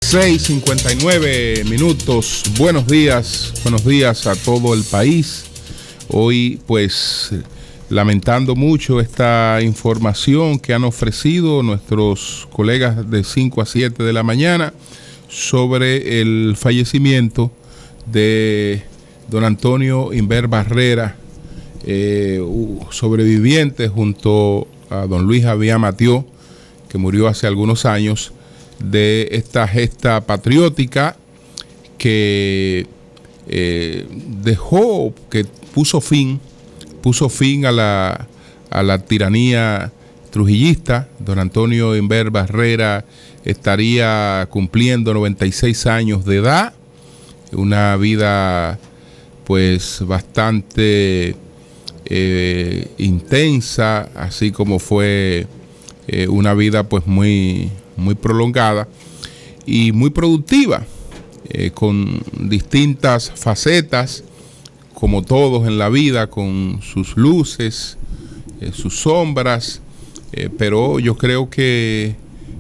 6:59 minutos. Buenos días a todo el país. Hoy, pues, lamentando mucho esta información que han ofrecido nuestros colegas de 5 a 7 de la mañana sobre el fallecimiento de don Antonio Inver Barrera, sobreviviente junto a don Luis Javier Matió, que murió hace algunos años, de esta gesta patriótica que puso fin a la tiranía trujillista. Don Antonio Inver Barrera estaría cumpliendo 96 años de edad, una vida pues bastante intensa, así como fue una vida pues muy prolongada y muy productiva, con distintas facetas, como todos en la vida, con sus luces, sus sombras, pero yo creo que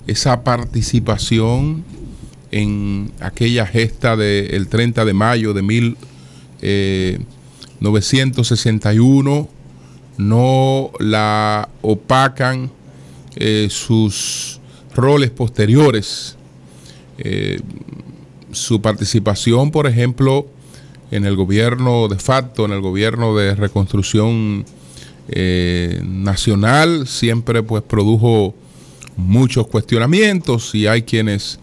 esa participación en aquella gesta del 30 de mayo de 1961 no la opacan sus roles posteriores. Su participación, por ejemplo, en el gobierno de facto, en el gobierno de reconstrucción nacional, siempre pues produjo muchos cuestionamientos, y hay quienes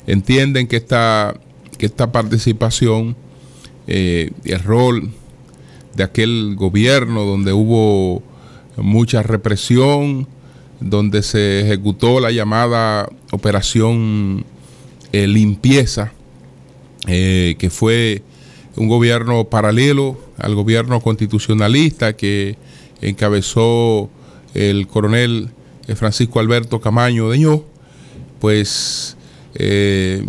entienden que esta participación, el rol de aquel gobierno donde hubo mucha represión, donde se ejecutó la llamada operación limpieza, que fue un gobierno paralelo al gobierno constitucionalista que encabezó el coronel Francisco Alberto Camaño Deñó, pues ese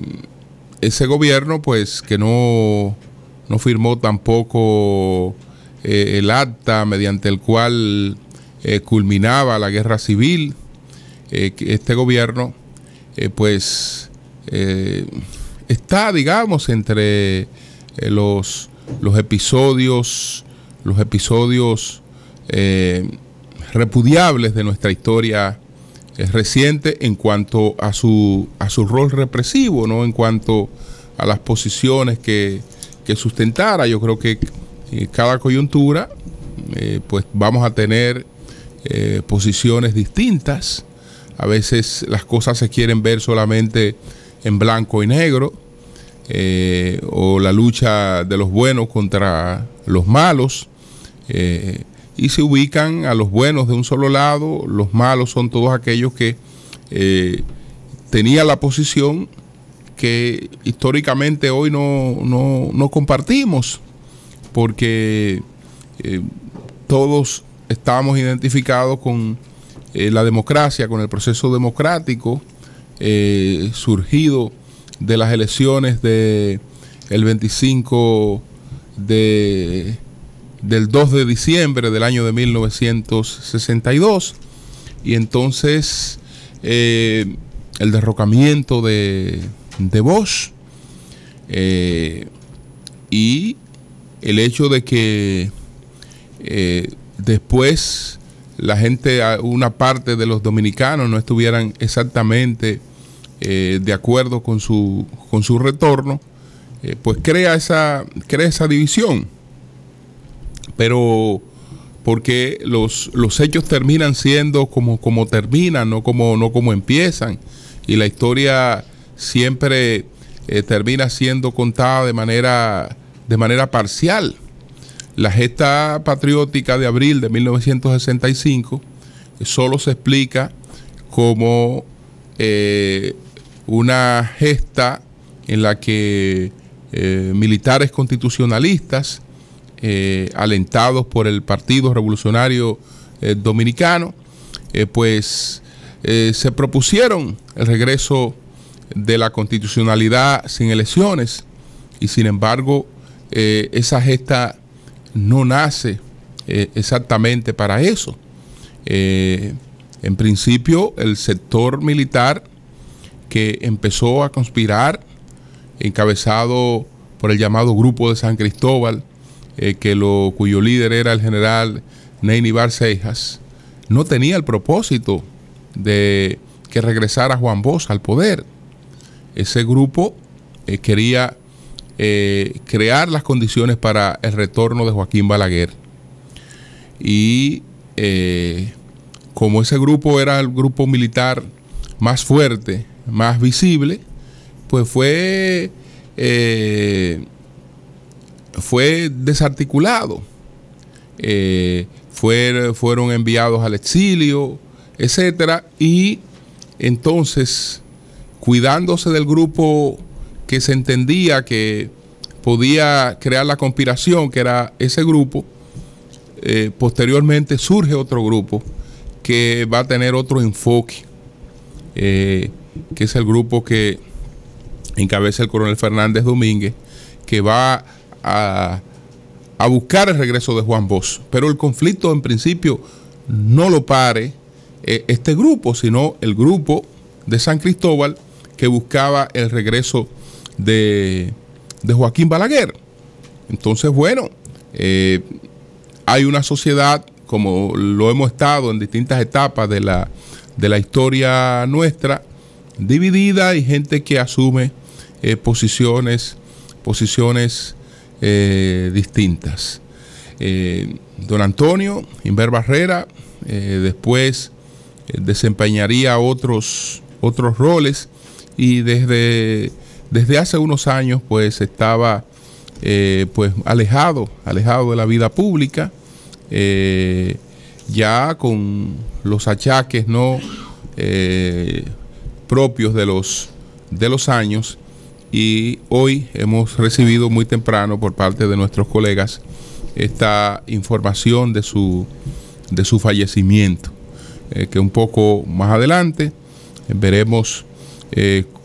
gobierno pues que no firmó tampoco el acta mediante el cual culminaba la guerra civil. Este gobierno pues está, digamos, entre los episodios repudiables de nuestra historia reciente en cuanto a su rol represivo, ¿no? En cuanto a las posiciones que sustentara. Yo creo que cada coyuntura pues vamos a tener posiciones distintas. A veces las cosas se quieren ver solamente en blanco y negro, o la lucha de los buenos contra los malos, y se ubican a los buenos de un solo lado. Los malos son todos aquellos que tenían la posición que históricamente hoy no compartimos, porque todos estábamos identificados con la democracia, con el proceso democrático surgido de las elecciones del 25 del 2 de diciembre del año de 1962, y entonces el derrocamiento de Bosch, y el hecho de que después la gente, una parte de los dominicanos, no estuvieran exactamente de acuerdo con su retorno, pues crea esa división. Pero porque los hechos terminan siendo como terminan, no como empiezan, y la historia siempre termina siendo contada de manera parcial. La gesta patriótica de abril de 1965 solo se explica como una gesta en la que militares constitucionalistas, alentados por el Partido Revolucionario Dominicano, pues se propusieron el regreso de la constitucionalidad sin elecciones, y sin embargo esa gesta no nace exactamente para eso. En principio, el sector militar que empezó a conspirar, encabezado por el llamado Grupo de San Cristóbal, cuyo líder era el general Neyni Barcejas, no tenía el propósito de que regresara Juan Bosch al poder. Ese grupo quería crear las condiciones para el retorno de Joaquín Balaguer. Y como ese grupo era el grupo militar más fuerte, más visible, pues fue desarticulado. Fueron enviados al exilio, etcétera, y entonces, cuidándose del grupo que se entendía que podía crear la conspiración, que era ese grupo, posteriormente surge otro grupo que va a tener otro enfoque, que es el grupo que encabeza el coronel Fernández Domínguez, que va a buscar el regreso de Juan Bosch. Pero el conflicto en principio no lo pare este grupo, sino el grupo de San Cristóbal, que buscaba el regreso de Joaquín Balaguer. Entonces, bueno, hay una sociedad, como lo hemos estado en distintas etapas de la historia nuestra, dividida, y gente que asume posiciones distintas. Don Antonio Inver Barrera después desempeñaría otros roles, y desde hace unos años pues estaba pues alejado de la vida pública, ya con los achaques no propios de los años. Y hoy hemos recibido muy temprano por parte de nuestros colegas esta información de su fallecimiento, que un poco más adelante veremos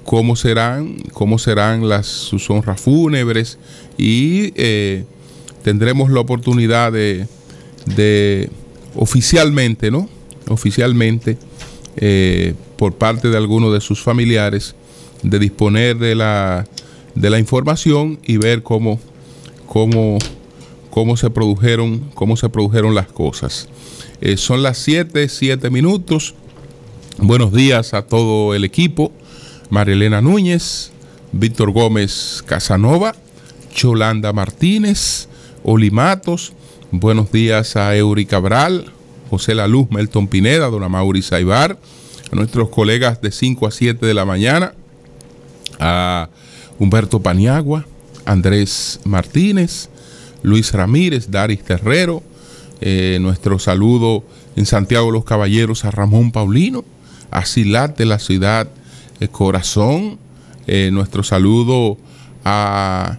cómo serán sus honras fúnebres, y tendremos la oportunidad de oficialmente por parte de algunos de sus familiares, de disponer de la información y ver cómo se produjeron las cosas. Son las 7 minutos. Buenos días a todo el equipo: María Elena Núñez, Víctor Gómez Casanova, Yolanda Martínez, Oli Matos. Buenos días a Eury Cabral, José La Luz, Melton Pineda, Don Amaury Saibar, a nuestros colegas de 5 a 7 de la mañana, a Humberto Paniagua, Andrés Martínez, Luis Ramírez, Daris Terrero. Nuestro saludo en Santiago de los Caballeros a Ramón Paulino, a Silat de la ciudad Corazón. Nuestro saludo a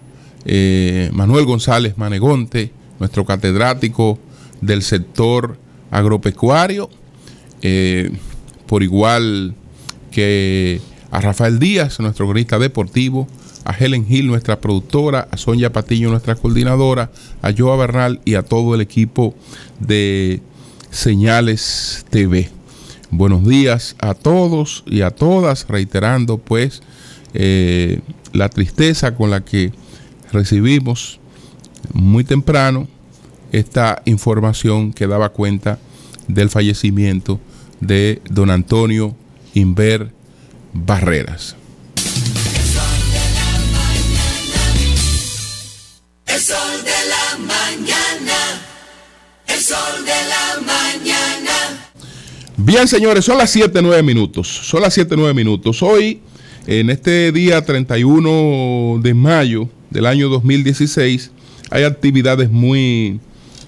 Manuel González Manegonte, nuestro catedrático del sector agropecuario, por igual que a Rafael Díaz, nuestro cronista deportivo, a Helen Gil, nuestra productora, a Sonia Patiño, nuestra coordinadora, a Joa Bernal y a todo el equipo de Señales TV. Buenos días a todos y a todas, reiterando pues la tristeza con la que recibimos muy temprano esta información que daba cuenta del fallecimiento de don Antonio Inver Barreras. El sol de la mañana, el sol de la mañana. Bien, señores, son las 7:09 minutos. Hoy, en este día 31 de mayo del año 2016, hay actividades muy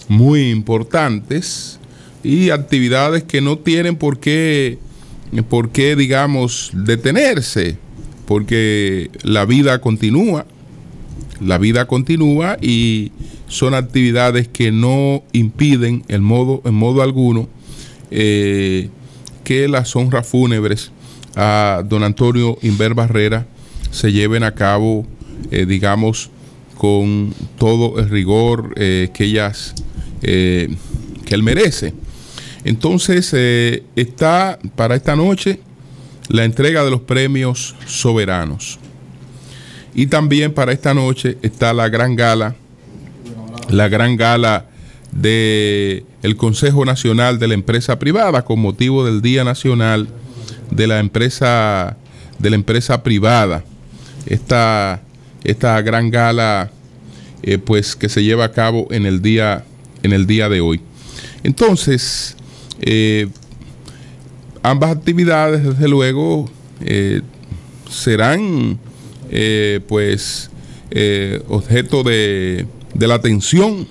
importantes, y actividades que no tienen por qué, digamos, detenerse, porque la vida continúa, y son actividades que no impiden en modo alguno que las honras fúnebres a don Antonio Inver Barrera se lleven a cabo, digamos, con todo el rigor que él merece. Entonces, está para esta noche la entrega de los premios soberanos. Y también para esta noche está la gran gala de el Consejo Nacional de la Empresa Privada, con motivo del Día Nacional de la Empresa Privada. Esta gran gala pues que se lleva a cabo en el día de hoy. Entonces, ambas actividades, desde luego, serán objeto de la atención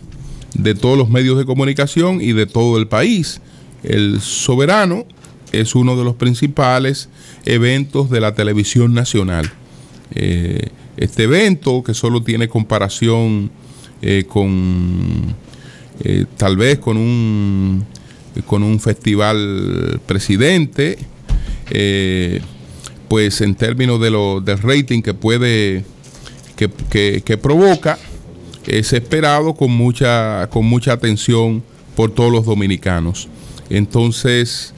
de todos los medios de comunicación y de todo el país. El Soberano es uno de los principales eventos de la televisión nacional. Este evento, que solo tiene comparación tal vez con un festival presidente, pues en términos del rating que provoca, es esperado con mucha atención por todos los dominicanos. Entonces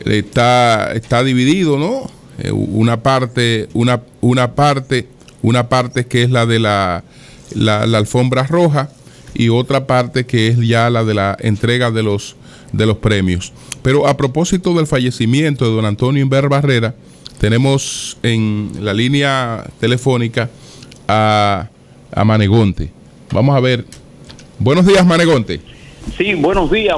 está dividido, ¿no? Una parte que es la de la alfombra roja, y otra parte que es ya la de la entrega de los premios. Pero a propósito del fallecimiento de don Antonio Inver Barrera, tenemos en la línea telefónica a Manegonte. Vamos a ver. Buenos días, Manegonte. Sí, buenos días,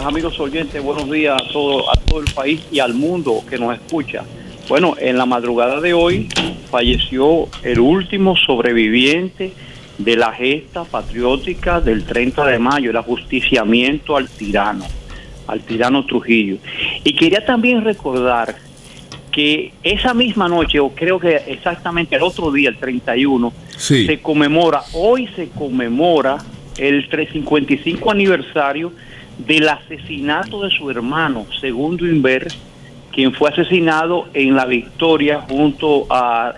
amigos oyentes, buenos días a todo el país y al mundo que nos escucha. Bueno, en la madrugada de hoy falleció el último sobreviviente de la gesta patriótica del 30 de mayo, el ajusticiamiento al tirano Trujillo. Y quería también recordar que esa misma noche, o creo que exactamente el otro día, el 31, sí, hoy se conmemora el 355 aniversario del asesinato de su hermano, Segundo Inver, quien fue asesinado en La Victoria junto a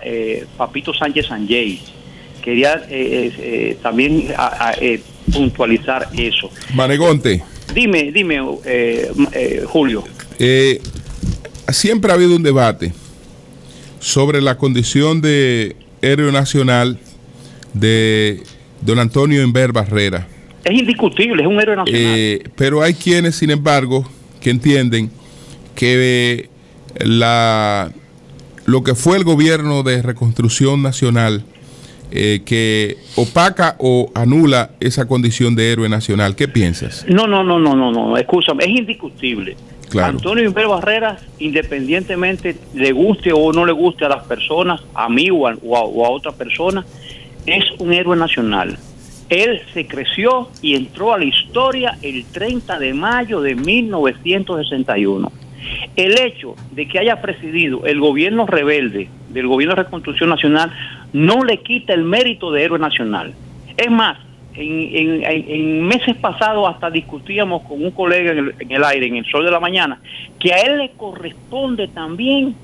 Papito Sánchez Sanjay. Quería también puntualizar eso. Manegonte. Dime, Julio. Siempre ha habido un debate sobre la condición de héroe nacional de don Antonio Inver Barrera. Es indiscutible, es un héroe nacional. Pero hay quienes, sin embargo, que entienden que lo que fue el gobierno de reconstrucción nacional, que opaca o anula esa condición de héroe nacional. ¿Qué piensas? No, escúchame, es indiscutible. Claro. Antonio Inver Barrera, independientemente le guste o no le guste a las personas, a mí o a otra persona, es un héroe nacional. Él se creció y entró a la historia el 30 de mayo de 1961. El hecho de que haya presidido el gobierno rebelde del gobierno de reconstrucción nacional no le quita el mérito de héroe nacional. Es más, en meses pasados hasta discutíamos con un colega en el aire, en el Sol de la Mañana, que a él le corresponde también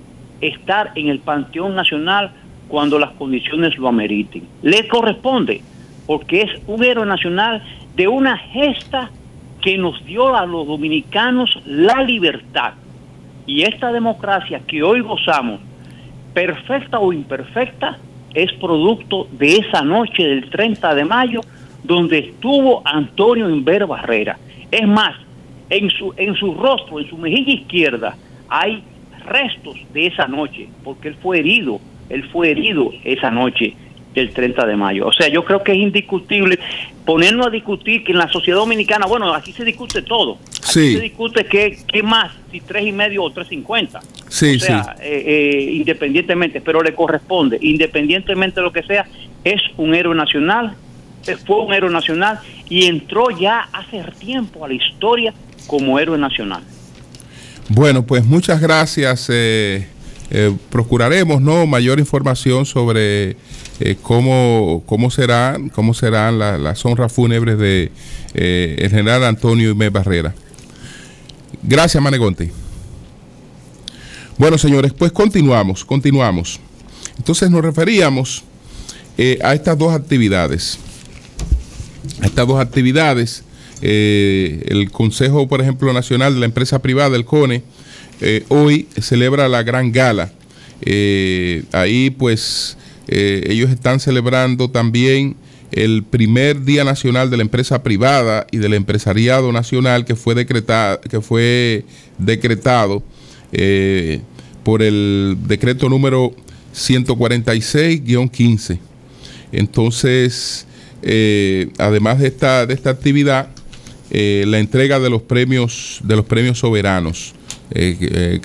estar en el Panteón Nacional cuando las condiciones lo ameriten. Le corresponde, porque es un héroe nacional de una gesta que nos dio a los dominicanos la libertad. Y esta democracia que hoy gozamos, perfecta o imperfecta, es producto de esa noche del 30 de mayo donde estuvo Antonio Inver Barrera. Es más, en su rostro, en su mejilla izquierda, hay restos de esa noche, porque él fue herido esa noche del 30 de mayo. O sea, yo creo que es indiscutible ponernos a discutir que en la sociedad dominicana, bueno, aquí se discute todo. Aquí se discute qué más, si 3.5 o 3.50. Sí, o sea, independientemente, pero le corresponde, independientemente de lo que sea, es un héroe nacional, fue un héroe nacional y entró ya hace tiempo a la historia como héroe nacional. Bueno, pues muchas gracias. Procuraremos mayor información sobre cómo serán las honras fúnebres de el general Antonio Inver Barrera. Gracias, Manegonte. Bueno, señores, pues continuamos. Entonces nos referíamos a estas dos actividades. El Consejo, por ejemplo, Nacional de la Empresa Privada, el CONE, hoy celebra la gran gala. Ahí pues ellos están celebrando también el primer Día Nacional de la Empresa Privada y del Empresariado Nacional que fue decretado por el decreto número 146-15. Entonces, además de esta actividad, la entrega de los premios soberanos, que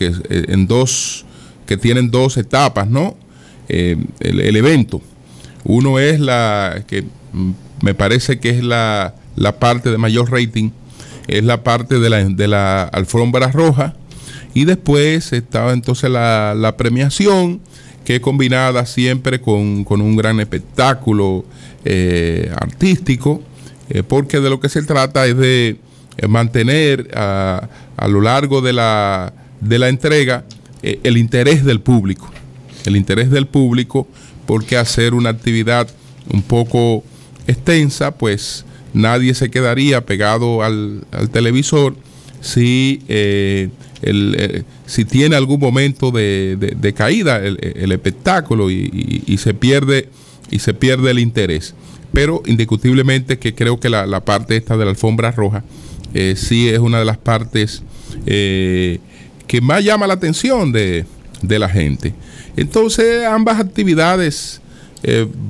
tienen dos etapas, ¿no? El evento. Uno es la que me parece que es la parte de mayor rating, es la parte de la alfombra roja, y después estaba entonces la premiación, que es combinada siempre con un gran espectáculo artístico, porque de lo que se trata es de mantener a lo largo de la entrega el interés del público, porque hacer una actividad un poco extensa, pues nadie se quedaría pegado al televisor si tiene algún momento de caída el espectáculo y se pierde el interés. Pero indiscutiblemente que creo que la parte esta de la alfombra roja sí es una de las partes que más llama la atención de la gente. Entonces ambas actividades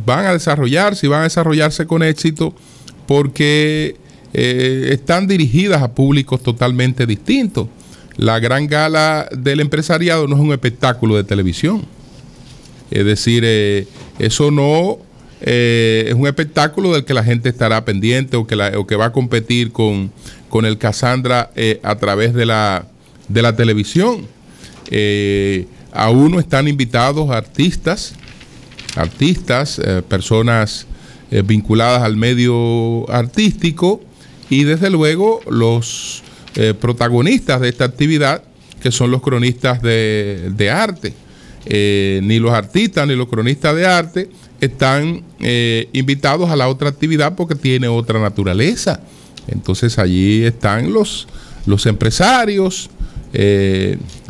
van a desarrollarse con éxito, porque están dirigidas a públicos totalmente distintos. La gran gala del empresariado no es un espectáculo de televisión. Es decir, eso no es un espectáculo del que la gente estará pendiente o que va a competir con el Casandra a través de la televisión. A uno están invitados artistas, personas vinculadas al medio artístico, y desde luego los protagonistas de esta actividad, que son los cronistas de arte. Ni los artistas ni los cronistas de arte están invitados a la otra actividad porque tiene otra naturaleza. Entonces allí están los empresarios,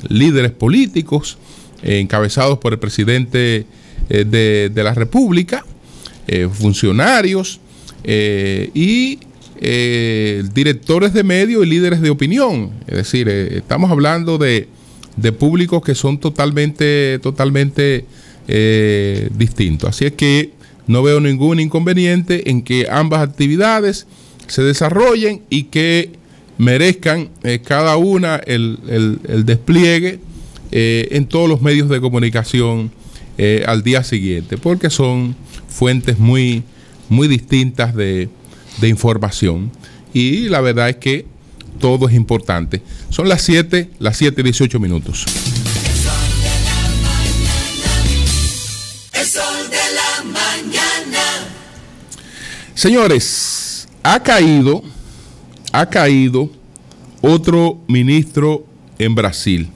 líderes políticos, encabezados por el presidente de la República, funcionarios y directores de medios y líderes de opinión. Es decir, estamos hablando de públicos que son totalmente distintos. Así es que no veo ningún inconveniente en que ambas actividades se desarrollen y que merezcan cada una el despliegue en todos los medios de comunicación al día siguiente, porque son fuentes muy distintas de información, y la verdad es que todo es importante. Son las 7:18 minutos. El sol de la mañana. Señores, ha caído otro ministro en Brasil.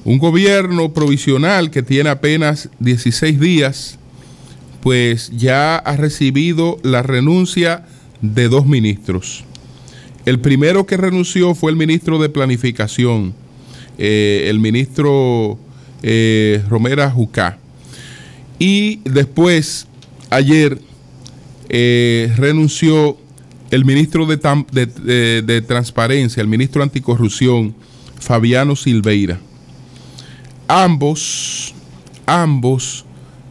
Un gobierno provisional que tiene apenas 16 días, pues ya ha recibido la renuncia de 2 ministros. El primero que renunció fue el ministro de Planificación, el ministro Romero Jucá. Y después, ayer, renunció el ministro de Transparencia, el ministro anticorrupción, Fabiano Silveira. Ambos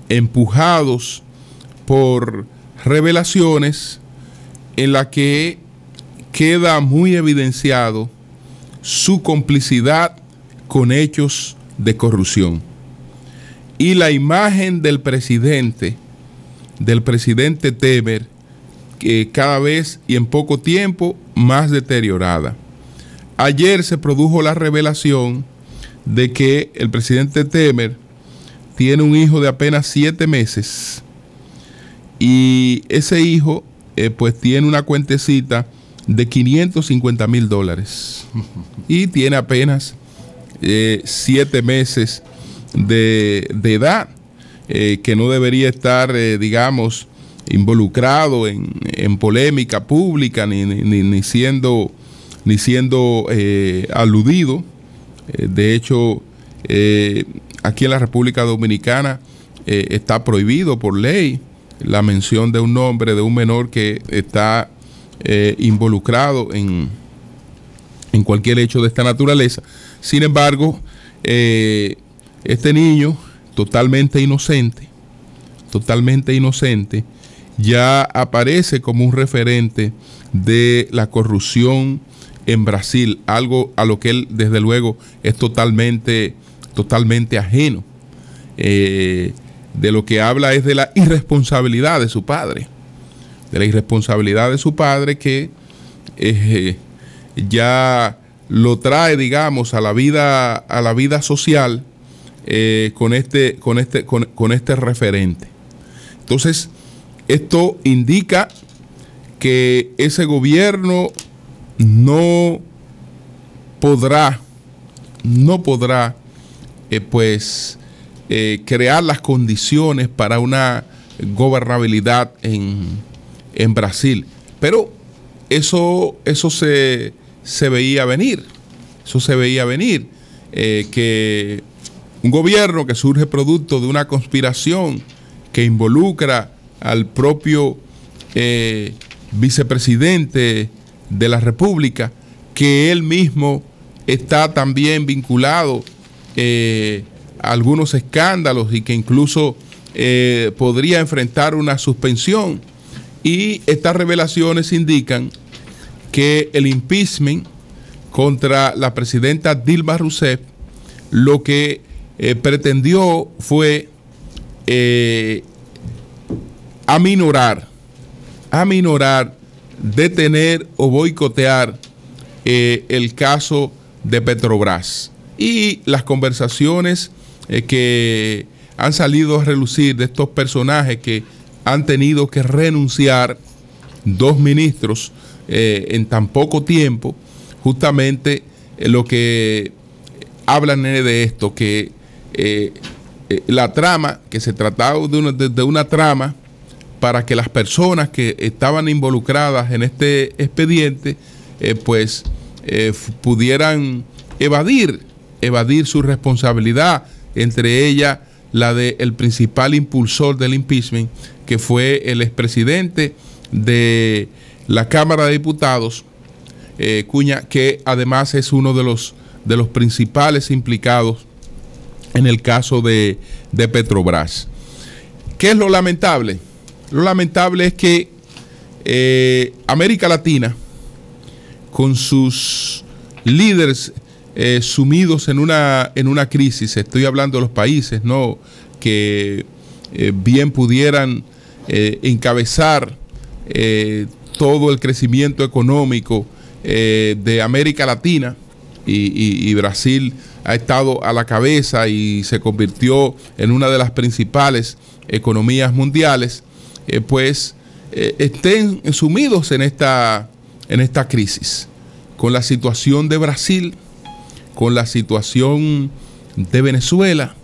empujados por revelaciones en la que queda muy evidenciado su complicidad con hechos de corrupción. Y la imagen del presidente Temer, que cada vez y en poco tiempo más deteriorada. Ayer se produjo la revelación de que el presidente Temer tiene un hijo de apenas 7 meses, y ese hijo pues tiene una cuentecita de $550,000 y tiene apenas 7 meses de edad, que no debería estar digamos involucrado en polémica pública ni siendo aludido De hecho, aquí en la República Dominicana está prohibido por ley la mención de un nombre de un menor que está involucrado en cualquier hecho de esta naturaleza. Sin embargo, este niño totalmente inocente, ya aparece como un referente de la corrupción en Brasil, algo a lo que él desde luego es totalmente ajeno. De lo que habla es de la irresponsabilidad de su padre, que ya lo trae, digamos, a la vida social con este referente. Entonces, esto indica que ese gobierno no podrá crear las condiciones para una gobernabilidad en Brasil. Pero eso se veía venir. Que un gobierno que surge producto de una conspiración que involucra al propio vicepresidente de la República, que él mismo está también vinculado a algunos escándalos y que incluso podría enfrentar una suspensión. Y estas revelaciones indican que el impeachment contra la presidenta Dilma Rousseff lo que pretendió fue aminorar, detener o boicotear el caso de Petrobras. Y las conversaciones que han salido a relucir de estos personajes que han tenido que renunciar, 2 ministros en tan poco tiempo, justamente lo que hablan de esto, que la trama, que se trataba de una trama para que las personas que estaban involucradas en este expediente pudieran evadir su responsabilidad, entre ellas la del principal impulsor del impeachment, que fue el expresidente de la Cámara de Diputados, Cuña, que además es uno de los principales implicados en el caso de Petrobras. ¿Qué es lo lamentable? Lo lamentable es que América Latina, con sus líderes sumidos en una crisis, estoy hablando de los países, ¿no?, que bien pudieran encabezar todo el crecimiento económico de América Latina, y Brasil ha estado a la cabeza y se convirtió en una de las principales economías mundiales, estén sumidos en esta crisis, con la situación de Brasil, con la situación de Venezuela,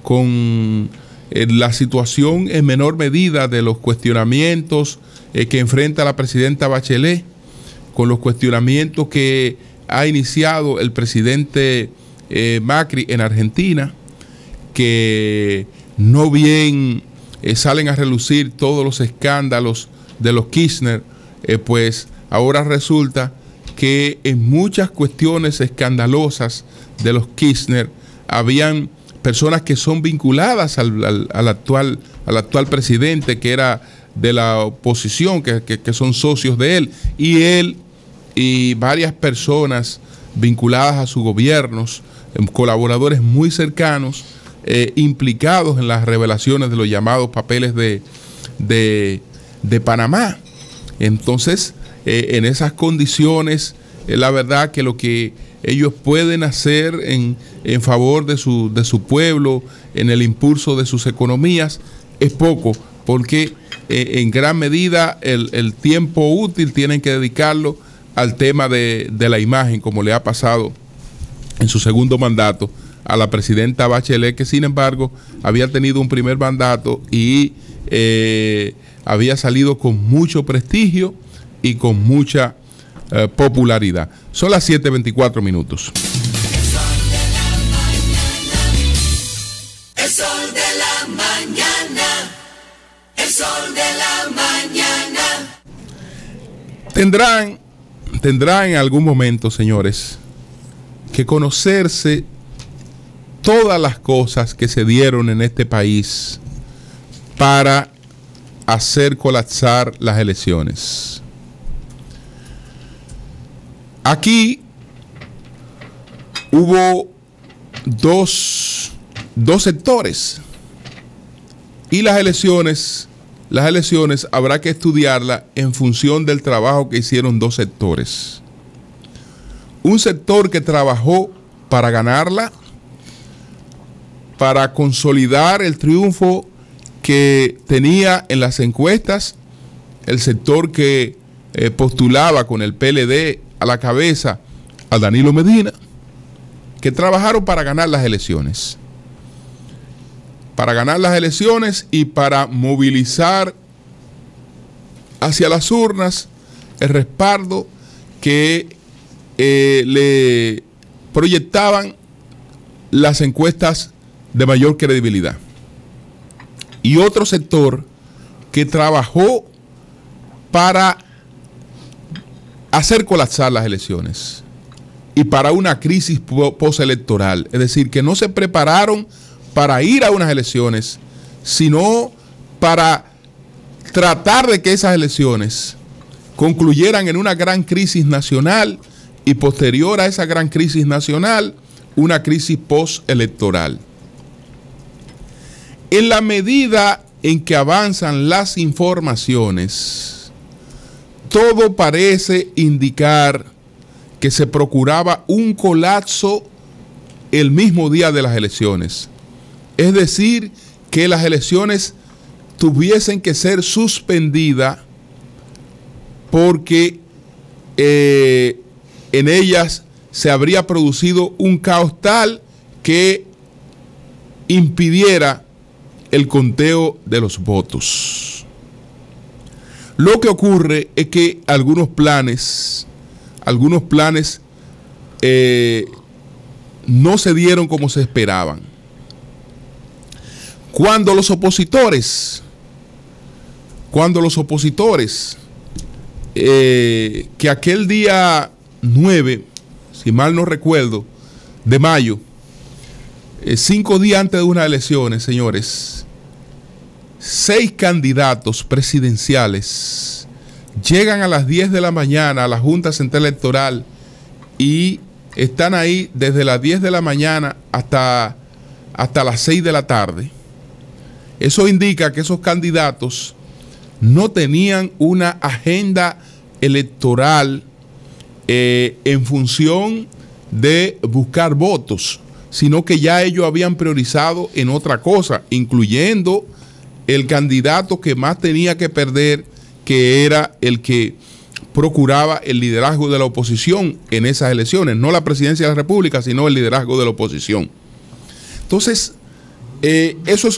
con la situación en menor medida de los cuestionamientos que enfrenta la presidenta Bachelet, con los cuestionamientos que ha iniciado el presidente Macri en Argentina, que no bien salen a relucir todos los escándalos de los Kirchner, ahora resulta que en muchas cuestiones escandalosas de los Kirchner habían personas que son vinculadas al actual presidente, que era de la oposición, que son socios de él, y él y varias personas vinculadas a sus gobiernos, colaboradores muy cercanos, implicados en las revelaciones de los llamados papeles de Panamá. Entonces, en esas condiciones, la verdad que lo que ellos pueden hacer en favor de su pueblo, en el impulso de sus economías, es poco, porque en gran medida el tiempo útil tienen que dedicarlo al tema de la imagen, como le ha pasado en su segundo mandato a la presidenta Bachelet, que sin embargo había tenido un primer mandato y había salido con mucho prestigio y con mucha popularidad. Son las 7:24 minutos. Tendrán en algún momento, señores, que conocerse todas las cosas que se dieron en este país para hacer colapsar las elecciones. Aquí hubo dos sectores y las elecciones habrá que estudiarlas en función del trabajo que hicieron dos sectores. Un sector que trabajó para ganarla, para consolidar el triunfo que tenía en las encuestas, el sector que postulaba con el PLD a la cabeza a Danilo Medina, que trabajaron para ganar las elecciones. Para ganar las elecciones y para movilizar hacia las urnas el respaldo que le proyectaban las encuestas de mayor credibilidad. Y otro sector que trabajó para hacer colapsar las elecciones y para una crisis postelectoral. Es decir, que no se prepararon para ir a unas elecciones, sino para tratar de que esas elecciones concluyeran en una gran crisis nacional y posterior a esa gran crisis nacional, una crisis postelectoral. En la medida en que avanzan las informaciones, todo parece indicar que se procuraba un colapso el mismo día de las elecciones. Es decir, que las elecciones tuviesen que ser suspendidas porque en ellas se habría producido un caos tal que impidiera el conteo de los votos. Lo que ocurre es que algunos planes no se dieron como se esperaban. Cuando los opositores, que aquel día 9, si mal no recuerdo, de mayo, 5 días antes de unas elecciones, señores, 6 candidatos presidenciales llegan a las 10 de la mañana a la Junta Central Electoral y están ahí desde las 10 de la mañana hasta las 6 de la tarde. Eso indica que esos candidatos no tenían una agenda electoral en función de buscar votos, sino que ya ellos habían priorizado en otra cosa, incluyendo el candidato que más tenía que perder, que era el que procuraba el liderazgo de la oposición en esas elecciones, no la presidencia de la República, sino el liderazgo de la oposición. Entonces, eso es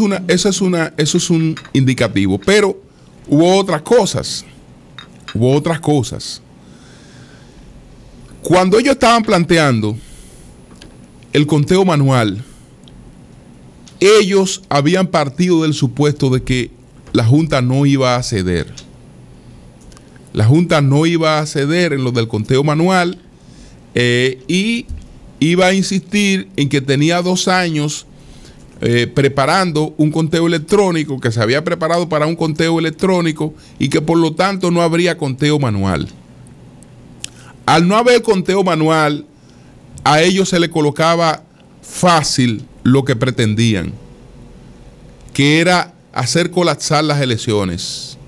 un indicativo, pero hubo otras cosas. Cuando ellos estaban planteando el conteo manual, ellos habían partido del supuesto de que la Junta no iba a ceder. La Junta no iba a ceder en lo del conteo manual y iba a insistir en que tenía 2 años preparando un conteo electrónico, que se había preparado para un conteo electrónico y que por lo tanto no habría conteo manual. Al no haber conteo manual, a ellos se les colocaba fácil lo que pretendían, que era hacer colapsar las elecciones.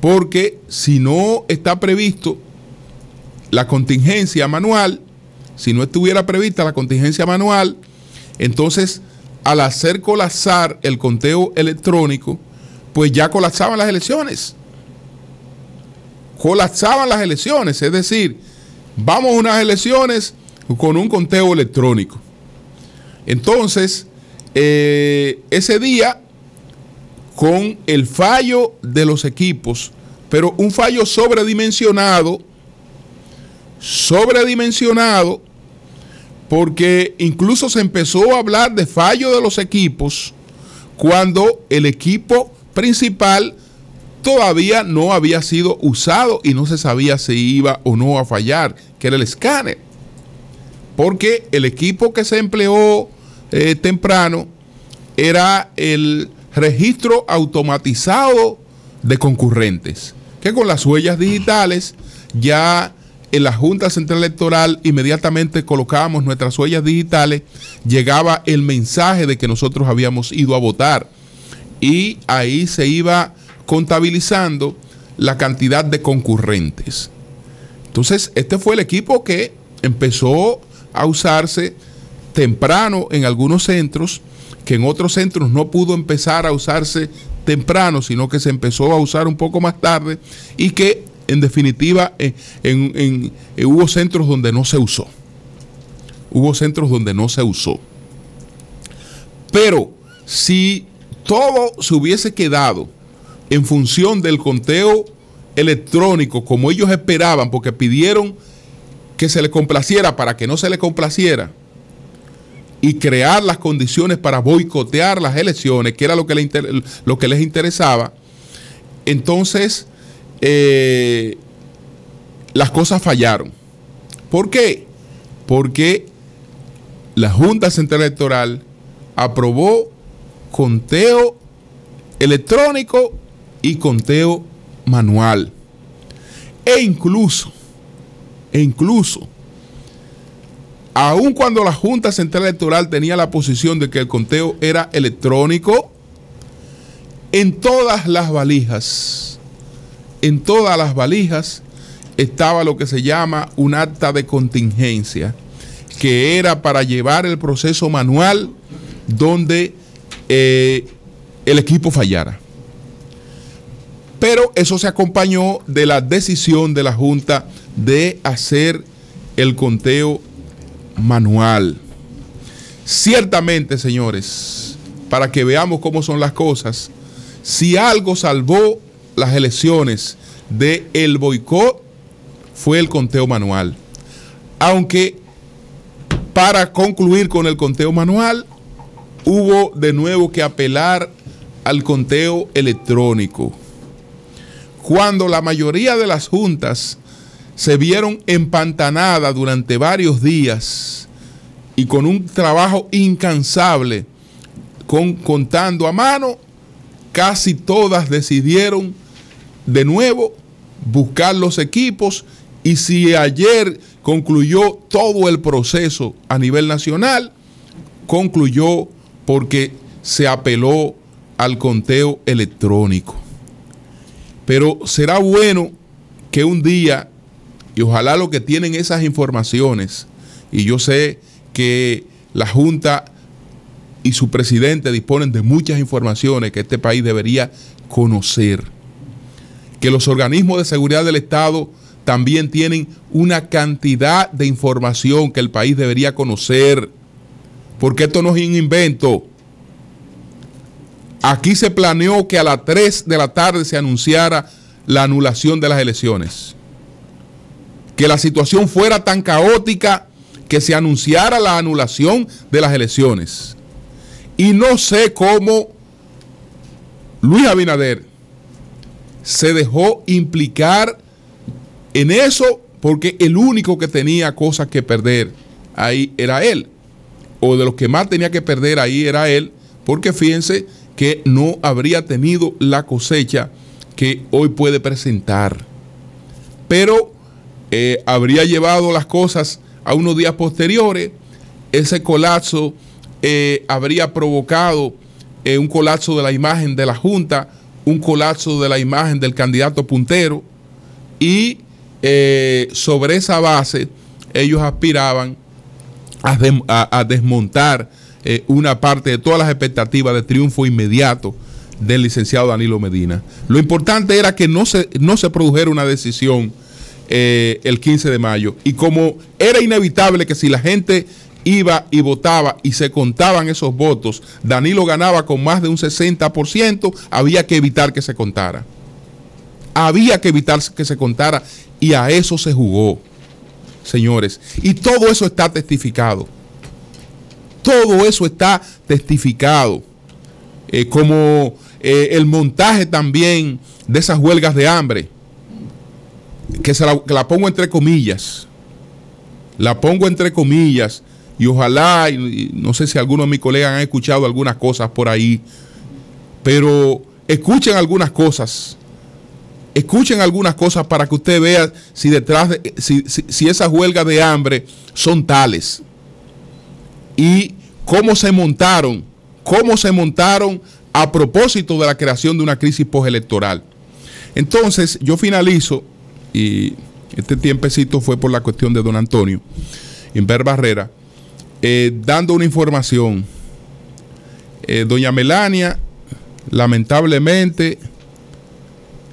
Porque si no está previsto la contingencia manual, si no estuviera prevista la contingencia manual, entonces al hacer colapsar el conteo electrónico, pues ya colapsaban las elecciones. Es decir, vamos a unas elecciones con un conteo electrónico. Entonces, ese día, con el fallo de los equipos, pero un fallo sobredimensionado, porque incluso se empezó a hablar de fallo de los equipos cuando el equipo principal todavía no había sido usado y no se sabía si iba o no a fallar, que era el escáner. Porque el equipo que se empleó temprano era el registro automatizado de concurrentes, que con las huellas digitales ya en la Junta Central Electoral inmediatamente colocábamos nuestras huellas digitales, llegaba el mensaje de que nosotros habíamos ido a votar y ahí se iba contabilizando la cantidad de concurrentes. Entonces, este fue el equipo que empezó a usarse temprano en algunos centros, que en otros centros no pudo empezar a usarse temprano, sino que se empezó a usar un poco más tarde y que en definitiva hubo centros donde no se usó. Hubo centros donde no se usó. Pero si todo se hubiese quedado en función del conteo electrónico como ellos esperaban, porque pidieron que se le complaciera para que no se le complaciera, y crear las condiciones para boicotear las elecciones, que era lo que les interesaba, entonces las cosas fallaron. ¿Por qué? Porque la Junta Central Electoral aprobó conteo electrónico y conteo manual. E incluso, aun cuando la Junta Central Electoral tenía la posición de que el conteo era electrónico, en todas las valijas estaba lo que se llama un acta de contingencia, que era para llevar el proceso manual donde el equipo fallara. Pero eso se acompañó de la decisión de la Junta de hacer el conteo manual. Ciertamente, señores, para que veamos cómo son las cosas, si algo salvó las elecciones del boicot fue el conteo manual. Aunque para concluir con el conteo manual hubo de nuevo que apelar al conteo electrónico. Cuando la mayoría de las juntas se vieron empantanadas durante varios días y con un trabajo incansable contando a mano, casi todas decidieron de nuevo buscar los equipos, y si ayer concluyó todo el proceso a nivel nacional, concluyó porque se apeló al conteo electrónico. Pero será bueno que un día, y ojalá los que tienen esas informaciones, y yo sé que la Junta y su presidente disponen de muchas informaciones que este país debería conocer, que los organismos de seguridad del Estado también tienen una cantidad de información que el país debería conocer, porque esto no es un invento. Aquí se planeó que a las 3 de la tarde se anunciara la anulación de las elecciones, que la situación fuera tan caótica que se anunciara la anulación de las elecciones. Y no sé cómo Luis Abinader se dejó implicar en eso, porque el único que tenía cosas que perder ahí era él, o de los que más tenía que perder ahí era él, porque fíjense que no habría tenido la cosecha que hoy puede presentar, pero habría llevado las cosas a unos días posteriores. Ese colapso habría provocado un colapso de la imagen de la Junta, un colapso de la imagen del candidato puntero, y sobre esa base ellos aspiraban a desmontar una parte de todas las expectativas de triunfo inmediato del licenciado Danilo Medina. Lo importante era que no se produjera una decisión el 15 de mayo, y como era inevitable que si la gente iba y votaba y se contaban esos votos, Danilo ganaba con más de un 60%, había que evitar que se contara. Había que evitar que se contara, y a eso se jugó, señores. Y todo eso está testificado. Todo eso está testificado. como el montaje también de esas huelgas de hambre, que la pongo entre comillas. La pongo entre comillas y ojalá, y no sé si algunos de mis colegas han escuchado algunas cosas por ahí, pero escuchen algunas cosas. Escuchen algunas cosas para que usted vea si detrás de, si esas huelgas de hambre son tales. Y cómo se montaron a propósito de la creación de una crisis postelectoral. Entonces, yo finalizo, y este tiempecito fue por la cuestión de don Antonio Inver Barrera, dando una información. Doña Melania, lamentablemente,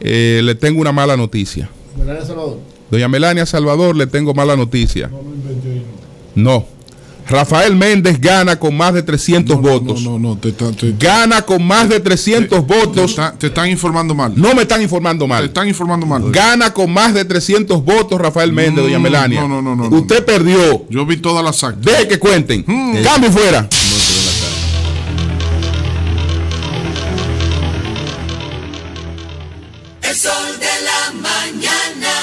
le tengo una mala noticia. Melania Salvador. Doña Melania Salvador, le tengo mala noticia. No. Rafael Méndez gana con más de 300 votos. Gana con más de 300 votos. Te están informando mal. No me están informando mal. Te están informando mal. Gana con más de 300 votos Rafael Méndez, doña Melania. No. Usted perdió. Yo vi todas las actas. Deje que cuenten. Cambio fuera. El sol de la mañana.